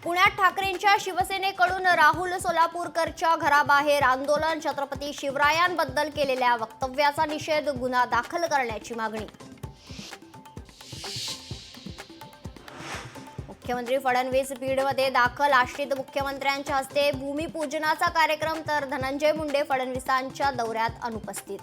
पुण्यात ठाकरेंच्या शिवसेनेकडून राहुल सोलापूरकरच्या घराबाहेर आंदोलन. छत्रपती शिवरायांबद्दल केलेल्या वक्तव्याचा निषेध, गुन्हा दाखल करण्याची मागणी. मुख्यमंत्री फडणवीस बीडमध्ये दाखल. आश्रित मुख्यमंत्र्यांच्या हस्ते भूमिपूजनाचा कार्यक्रम, तर धनंजय मुंडे फडणवीसांच्या दौऱ्यात अनुपस्थित.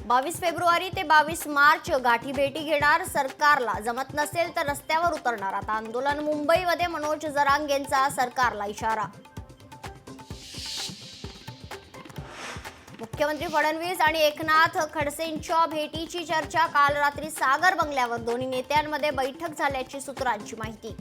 22 फेब्रुवारी ते 22 मार्च गाठीभेटी घेणार. सरकारला जमत नसेल तर रस्त्यावर उतरणार. आता आंदोलन. मुंबईमध्ये मनोज जरांगेंचा सरकारला इशारा. मुख्यमंत्री फडणवीस आणि एकनाथ खडसेंच्या भेटीची चर्चा. काल रात्री सागर बंगल्यावर दोन्ही नेत्यांमध्ये बैठक झाल्याची सूत्रांची माहिती.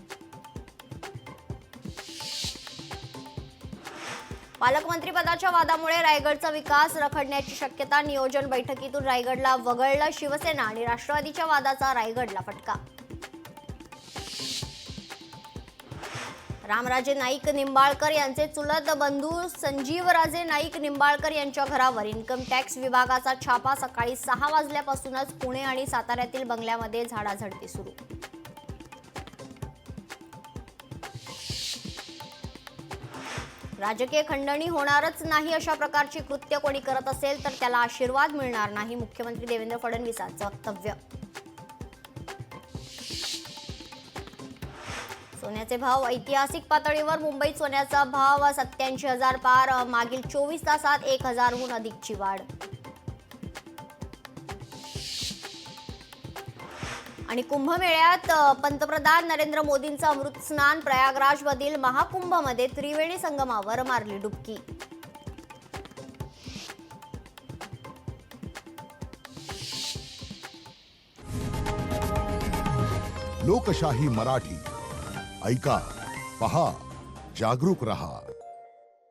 पालकमंत्रीपदाच्या वादामुळे रायगडचा विकास रखडण्याची शक्यता. नियोजन बैठकीतून रायगडला वगळलं. शिवसेना आणि राष्ट्रवादीच्या वादाचा रायगडला फटका. रामराजे नाईक निंबाळकर यांचे चुलत बंधू संजीवराजे नाईक निंबाळकर यांच्या घरावर इन्कम टॅक्स विभागाचा छापा. सकाळी 6 वाजल्यापासूनच पुणे आणि साताऱ्यातील बंगल्यामध्ये झाडाझडती सुरू. राजकीय खंडणी होणारच नाही. अशा प्रकारची कृत्य कोणी करत असेल तर त्याला आशीर्वाद मिळणार नाही. मुख्यमंत्री देवेंद्र फडणवीसांचं वक्तव्य. सोन्याचे भाव ऐतिहासिक पातळीवर. मुंबईत सोन्याचा भाव 87,000 पार. मागील 24 तासात 1,000हून अधिकची वाढ. आणि कुंभमेळ्यात पंतप्रधान नरेंद्र मोदींचं अमृत स्नान. प्रयागराजमधील महाकुंभमध्ये त्रिवेणी संगमावर मारली डुबकी. लोकशाही मराठी ऐका, पहा, जागरूक रहा.